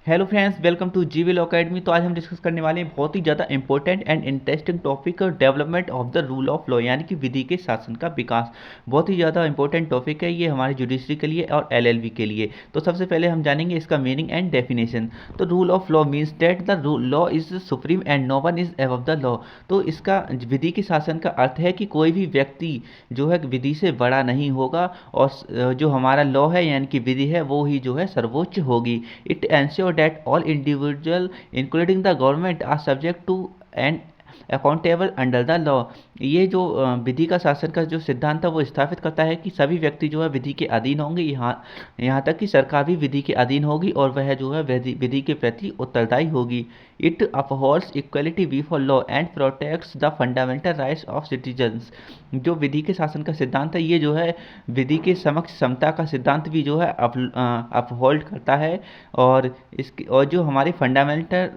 Hello friends, welcome to जीवी law academy. तो आज हम डिस्कस करने वाले हैं बहुत ही ज़्यादा important and interesting topic development of the rule of law, यानी कि विधि के शासन का विकास। बहुत ही ज़्यादा इंपॉर्टेंट टॉपिक है ये हमारे जुडिशरी के लिए और एलएलबी के लिए। तो सबसे पहले हम जानेंगे इसका मीनिंग एंड डेफिनेशन। तो rule of law means that the law is supreme and no one is above the law. तो इसका विधि के शासन का अर्थ है कि कोई भी व्यक्ति जो है विधि से बड़ा नहीं होगा और जो हमारा लॉ है यानी कि विधि है वो ही जो है सर्वोच्च होगी। It ensures that all individuals, including the government, are subject to and accountable under the law. ये जो विधि का शासन का जो सिद्धांत है वो स्थापित करता है कि सभी व्यक्ति जो है विधि के अधीन होंगे, यहाँ तक कि सरकार भी विधि के अधीन होगी और वह जो है विधि के प्रति उत्तरदायी होगी। It upholds equality before law and protects the fundamental rights of citizens. जो विधि के शासन का सिद्धांत है ये जो है विधि के समक्ष समता का सिद्धांत भी जो है अपहोल्ड करता है और जो हमारे फंडामेंटल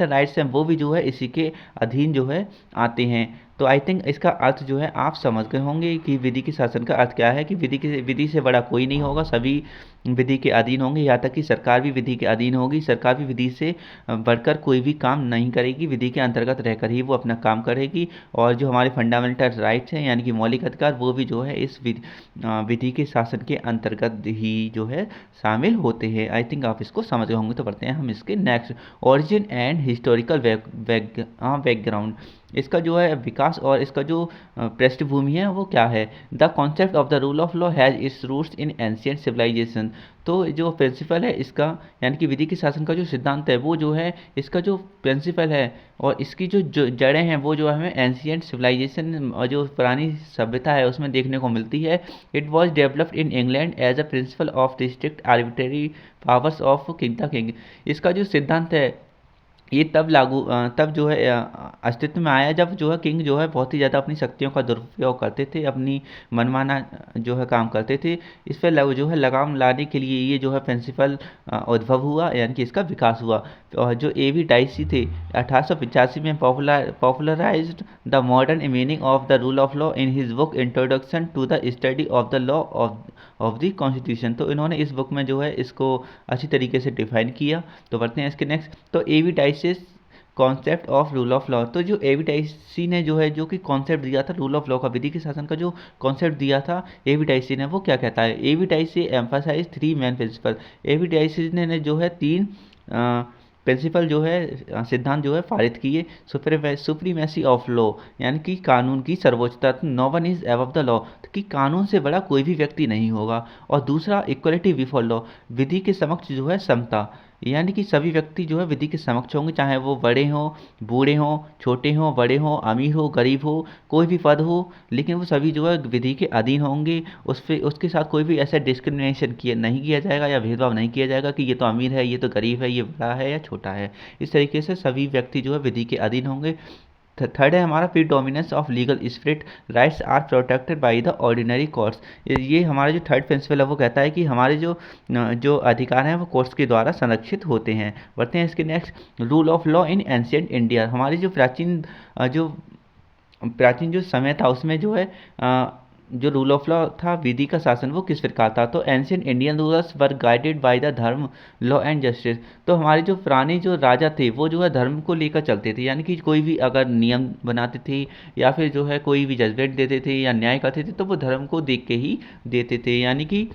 राइट्स हैं वो भी जो है इसी के अधीन जो है आते हैं। तो आई थिंक इसका अर्थ जो है आप समझ गए होंगे कि विधि के शासन का अर्थ क्या है कि विधि से बड़ा कोई नहीं होगा, सभी विधि के अधीन होंगे, यहाँ तक कि सरकार भी विधि के अधीन होगी। सरकार भी विधि से बढ़कर कोई भी काम नहीं करेगी, विधि के अंतर्गत रहकर ही वो अपना काम करेगी। और जो हमारे फंडामेंटल राइट्स हैं यानी कि मौलिक अधिकार वो भी जो है इस विधि के शासन के अंतर्गत ही जो है शामिल होते हैं। आई थिंक आप इसको समझ गए होंगे। तो पढ़ते हैं हम इसके next, origin and historical background. इसका जो है विकास और इसका जो पृष्ठभूमि है वो क्या है। The concept of the rule of law has its roots in ancient civilisation. तो जो प्रिंसिपल है इसका यानी कि विधि के शासन का जो सिद्धांत है वो जो है इसका जो प्रिंसिपल है और इसकी जो जड़ें हैं वो जो हमें एंशियंट सिविलाइजेशन और जो पुरानी सभ्यता है उसमें देखने को मिलती है। It was developed in England as a principle of district arbitrary powers of king the king. इसका जो सिद्धांत है ये तब जो है अस्तित्व में आया जब जो है किंग जो है बहुत ही ज़्यादा अपनी शक्तियों का दुरुपयोग करते थे, अपनी मनमाना जो है काम करते थे। इस पर जो है लगाम लाने के लिए ये जो है प्रिंसिपल उद्भव हुआ यानी कि इसका विकास हुआ। और जो एवी डाइसी थे 1885 में popularised the modern meaning of the rule of law in his book introduction to the study of the law of the constitution. तो इन्होंने इस बुक में जो है इसको अच्छी तरीके से डिफाइन किया। तो बढ़ते हैं इसके नेक्स्ट। तो AV Dicey's concept of rule of law. तो जो एवी डाइसी ने जो है जो कि कॉन्सेप्ट दिया था रूल ऑफ लॉ का, विधि के शासन का जो कॉन्सेप्ट दिया था एवी डाइसी ने, वो क्या कहता है। AV Dicey emphasize three main principle. AV Dicey ने जो है तीन प्रिंसिपल जो है सिद्धांत जो है पारित किए। सुप्रीमेसी ऑफ लॉ यानी कि कानून की सर्वोच्चता, no one is above the law, कि कानून से बड़ा कोई भी व्यक्ति नहीं होगा। और दूसरा इक्वलिटी बिफोर लॉ, विधि के समक्ष जो है समता, यानी कि सभी व्यक्ति जो है विधि के समक्ष होंगे, चाहे वो बड़े हों बूढ़े हों, छोटे हों बड़े हों, अमीर हो गरीब हो, कोई भी पद हो, लेकिन वो सभी जो है विधि के अधीन होंगे। उसके साथ कोई भी ऐसा डिस्क्रिमिनेशन नहीं किया जाएगा या भेदभाव नहीं किया जाएगा कि ये तो अमीर है, ये तो गरीब है, ये बड़ा है या छोटा है। इस तरीके से सभी व्यक्ति जो है विधि के अधीन होंगे। थर्ड है हमारा predominance of legal spirit, rights are protected by the ordinary courts. ये हमारा जो थर्ड प्रिंसिपल है वो कहता है कि हमारे जो अधिकार हैं वो कोर्ट्स के द्वारा संरक्षित होते हैं। बढ़ते हैं इसके next, rule of law in ancient India. हमारी जो प्राचीन जो समय था उसमें जो है जो रूल ऑफ लॉ था, विधि का शासन, वो किस प्रकार था। तो ancient Indian rulers were guided by the धर्म, लॉ एंड जस्टिस। तो हमारे जो पुराने जो राजा थे वो जो है धर्म को लेकर चलते थे, यानी कि कोई भी अगर नियम बनाते थे या फिर जो है कोई भी जजमेंट देते थे या न्याय करते थे तो वो धर्म को देख के ही देते थे, यानी कि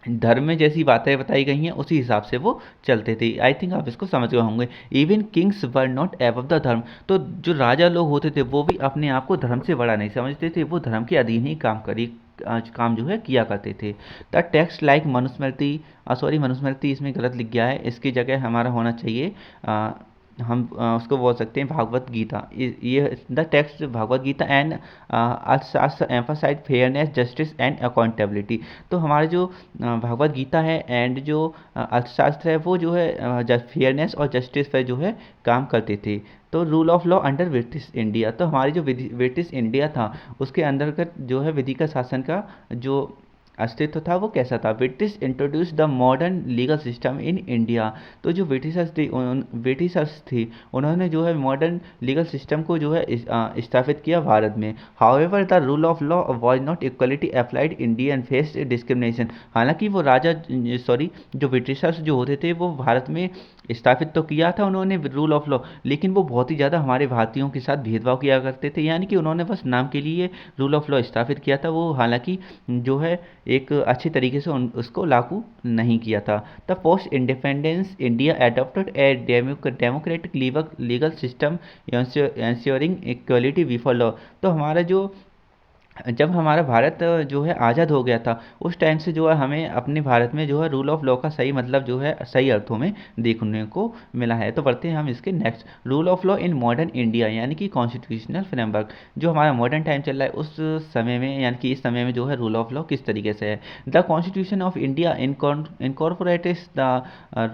धर्म में जैसी बातें बताई गई हैं उसी हिसाब से वो चलते थे। आई थिंक आप इसको समझ गए होंगे। Even Kings were not above the धर्म। तो जो राजा लोग होते थे वो भी अपने आप को धर्म से बड़ा नहीं समझते थे, वो धर्म के अधीन ही काम जो है किया करते थे। The text like Manusmriti, Manusmriti इसमें गलत लिख गया है, इसकी जगह हमारा होना चाहिए हम उसको बोल सकते हैं भागवत गीता। ये the text Bhagavad Gita and Arthashastra emphasize fairness justice and accountability. तो हमारे जो भागवत गीता है एंड जो अर्थशास्त्र है वो जो है फेयरनेस और जस्टिस पर जो है काम करते थे। तो rule of law under British India. तो हमारी जो ब्रिटिश इंडिया था उसके अंतर्गत जो है विधि का शासन का जो अस्तित्व था वो कैसा था। British introduce the modern legal system in India. तो जो ब्रिटिशर्स थी उन्होंने जो है मॉडर्न लीगल सिस्टम को जो है स्थापित किया भारत में। However the rule of law was not equality applied Indian faced discrimination. हालांकि वो जो ब्रिटिशर्स जो होते थे वो भारत में स्थापित तो किया था उन्होंने रूल ऑफ लॉ, लेकिन वो बहुत ही ज़्यादा हमारे भारतीयों के साथ भेदभाव किया करते थे। यानी कि उन्होंने बस नाम के लिए रूल ऑफ लॉ स्थापित किया था, वो हालांकि जो है एक अच्छी तरीके से उसको लागू नहीं किया था। The post independence India adopted a democratic legal system ensuring equality before law. तो हमारा जो जब हमारा भारत जो है आज़ाद हो गया था उस टाइम से जो है हमें अपने भारत में जो है रूल ऑफ लॉ का सही मतलब जो है सही अर्थों में देखने को मिला है। तो बढ़ते हैं हम इसके next, rule of law in modern India यानी कि कॉन्स्टिट्यूशनल फ्रेमवर्क। जो हमारा मॉडर्न टाइम चल रहा है उस समय में यानी कि इस समय में जो है रूल ऑफ लॉ किस तरीके से है। The constitution of India incorporates the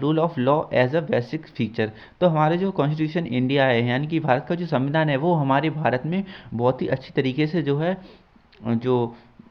rule of law as a basic feature. तो हमारे जो कॉन्स्टिट्यूशन इंडिया है यानी कि भारत का जो संविधान है वो हमारे भारत में बहुत ही अच्छी तरीके से जो है जो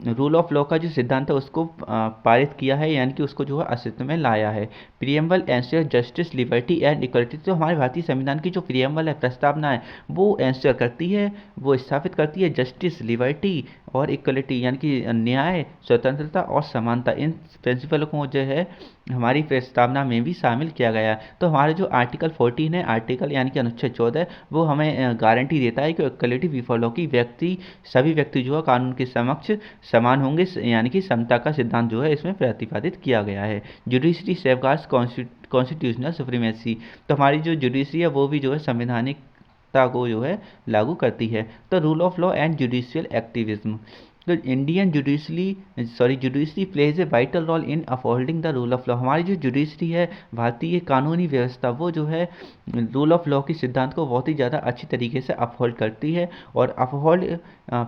रूल ऑफ लॉ का जो सिद्धांत है उसको पारित किया है, यानी कि उसको जो है अस्तित्व में लाया है। Preamble ensure justice liberty and equality. तो हमारे भारतीय संविधान की जो प्रियम्बल है, प्रस्तावना है, वो एंश्योर करती है, वो स्थापित करती है जस्टिस, लिबर्टी और इक्वलिटी यानी कि न्याय, स्वतंत्रता और समानता। इन प्रिंसिपल को जो है हमारी प्रस्तावना में भी शामिल किया गया है। तो हमारे जो आर्टिकल 14 है, आर्टिकल यानी कि अनुच्छेद 14, वो हमें गारंटी देता है कि इक्वलिटी बिफोर लॉ की सभी व्यक्ति जो है कानून के समक्ष समान होंगे, यानी कि समता का सिद्धांत जो है इसमें प्रतिपादित किया गया है। Judiciary safeguards constitutional supremacy. तो हमारी जो जुडिशरी है वो भी जो है संवैधानिकता को जो है लागू करती है। तो rule of law and judicial activism. तो Indian judiciary plays a vital role in upholding the rule of law. हमारी जो जुडिशरी है, भारतीय कानूनी व्यवस्था, वो जो है रूल ऑफ लॉ के सिद्धांत को बहुत ही ज़्यादा अच्छी तरीके से अपहोल्ड करती है। और अपहोल्ड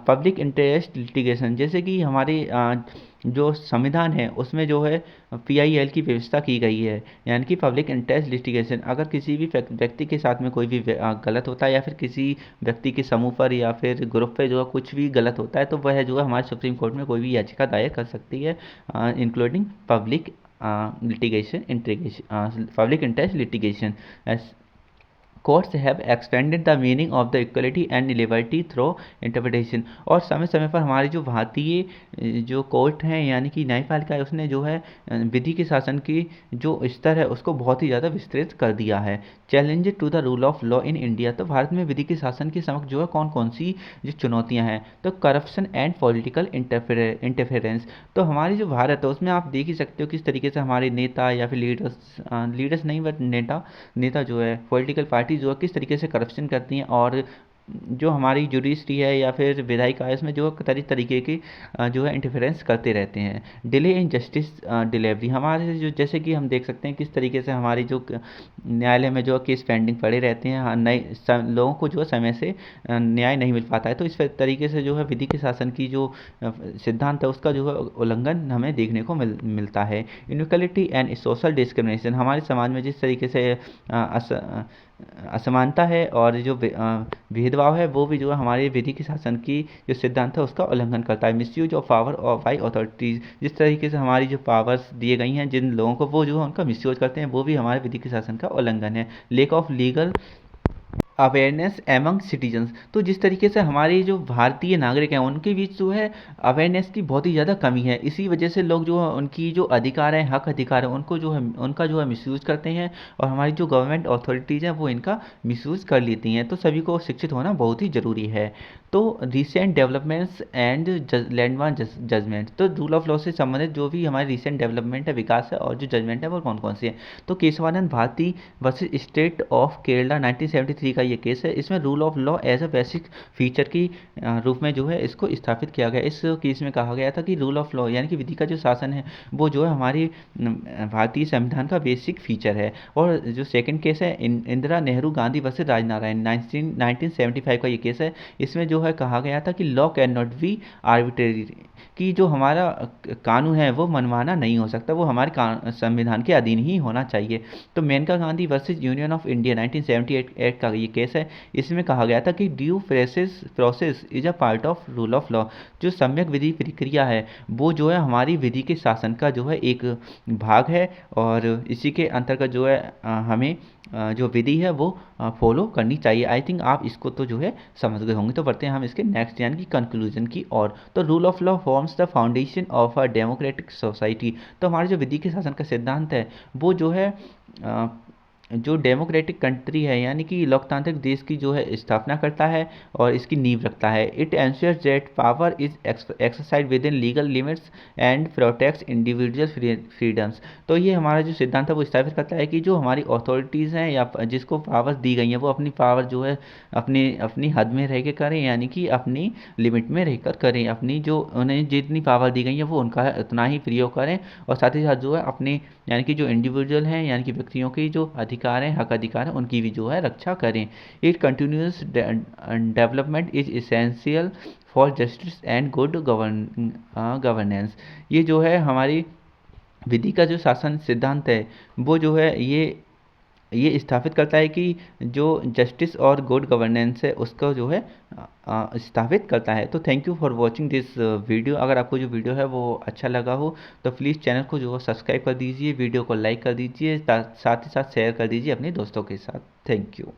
पब्लिक इंटरेस्ट लिटिगेशन, जैसे कि हमारे जो संविधान है उसमें जो है PIL की व्यवस्था की गई है, यानी कि पब्लिक इंटरेस्ट लिटिगेशन। अगर किसी भी व्यक्ति के साथ में कोई भी गलत होता है या फिर किसी व्यक्ति के समूह पर या फिर ग्रुप पे जो है कुछ भी गलत होता है तो वह जो है हमारे सुप्रीम कोर्ट में कोई भी याचिका दायर कर सकती है, including public public interest litigation. Courts have expanded the meaning of the equality and liberty through interpretation. और समय समय पर हमारी जो भारतीय जो कोर्ट हैं यानी कि न्यायपालिका है उसने जो है विधि के शासन की जो स्तर है उसको बहुत ही ज़्यादा विस्तृत कर दिया है। Challenge to the rule of law in India. तो भारत में विधि के शासन के समक्ष जो है कौन कौन सी जो चुनौतियाँ हैं, तो करप्शन एंड पॉलिटिकल इंटरफेरेंस। तो हमारी जो भारत है उसमें आप देख ही सकते हो किस तरीके से हमारे नेता या फिर लीडर्स नहीं बट नेता जो है पॉलिटिकल पार्टी जो है किस तरीके से करप्शन करती हैं। और जो हमारी जुडिशरी है या फिर विधायिका है इसमें जो तरीके की जो है इंटरफेरेंस करते रहते हैं। Delay in justice delivery. हमारे जो जैसे कि हम देख सकते हैं किस तरीके से हमारी जो न्यायालय में जो केस पेंडिंग पड़े रहते हैं, लोगों को जो है समय से न्याय नहीं मिल पाता है। तो इस तरीके से जो है विधि के शासन की जो सिद्धांत है उसका जो है उल्लंघन हमें देखने को मिलता है। Inequality and social discrimination. हमारे समाज में जिस तरीके से असमानता है और जो भेदभाव है वो भी जो है हमारे विधि के शासन की जो सिद्धांत है उसका उल्लंघन करता है। Misuse of power of by authorities. जिस तरीके से हमारी जो पावर्स दिए गई हैं जिन लोगों को, वो जो है उनका मिसयूज करते हैं, वो भी हमारे विधि के शासन का उल्लंघन है। Lake of legal awareness among citizens. तो जिस तरीके से हमारे जो भारतीय नागरिक हैं उनके बीच जो है अवेयरनेस की बहुत ही ज़्यादा कमी है, इसी वजह से लोग जो है उनकी जो अधिकार है, हक अधिकार है, उनको जो है उनका जो है मिसयूज़ करते हैं और हमारी जो गवर्नमेंट अथॉरिटीज़ हैं वो इनका मिसयूज़ कर लेती हैं। तो सभी को शिक्षित होना बहुत ही ज़रूरी है। तो recent developments and landmark judgment. तो रूल ऑफ लॉ से संबंधित जो भी हमारे रिसेंट डेवलपमेंट है, विकास है और जो जजमेंट है वो कौन कौन से हैं। तो Keshavananda Bharati versus state of Kerala 1973 का ये केस है। इसमें rule of law as a basic feature की रूप में जो है इसको स्थापित किया गया। इस केस में कहा गया था कि रूल ऑफ लॉ यानी कि विधि का जो शासन है वो जो है हमारी भारतीय संविधान का बेसिक फीचर है। और जो सेकंड केस है इंदिरा नेहरू गांधी वर्सेस राजनारायण 1975 का ये केस है। इसमें जो है कहा गया था कि law can not be arbitrary, कि जो हमारा कानून है वो मनमाना नहीं हो सकता, वो हमारे संविधान के अधीन ही होना चाहिए। तो Maneka Gandhi versus union of India 1978 का ये केस है। इसमें कहा गया था कि due process is a part of rule of law, जो सम्यक विधि प्रक्रिया है वो जो है हमारी विधि के शासन का जो है एक भाग है, और इसी के अंतर्गत जो है हमें जो विधि है वो फॉलो करनी चाहिए। आई थिंक आप इसको तो जो है समझ गए होंगे। तो बढ़ते हैं हम इसके नेक्स्ट यानी कि कंक्लूजन की ओर। तो rule of law forms the foundation of a democratic society. तो हमारे जो विधि के शासन का सिद्धांत है वो जो है जो डेमोक्रेटिक कंट्री है यानी कि लोकतांत्रिक देश की जो है स्थापना करता है और इसकी नींव रखता है। It ensures that power is exercise with in legal limits and protects individual freedoms. तो ये हमारा जो सिद्धांत है वो स्थापित करता है कि जो हमारी अथॉरिटीज़ हैं या जिसको पावर्स दी गई हैं वो अपनी पावर जो है अपनी अपनी हद में रह के करें, यानी कि अपनी लिमिट में रहकर करें, अपनी जो उन्हें जितनी पावर दी गई है वो उनका उतना ही प्रयोग करें, और साथ ही साथ जो है अपने यानी कि जो इंडिविजुअल हैं यानी कि व्यक्तियों की जो अधिकार हैं, हक अधिकार हैं, उनकी भी जो है रक्षा करें। It continuous development is essential for justice and good governance. ये जो है हमारी विधि का जो शासन सिद्धांत है वो जो है ये स्थापित करता है कि जो जस्टिस और गुड गवर्नेंस है उसको जो है स्थापित करता है। तो thank you for watching this video. अगर आपको जो वीडियो है वो अच्छा लगा हो तो प्लीज़ चैनल को जो है सब्सक्राइब कर दीजिए, वीडियो को लाइक कर दीजिए, साथ ही साथ शेयर कर दीजिए अपने दोस्तों के साथ। Thank you.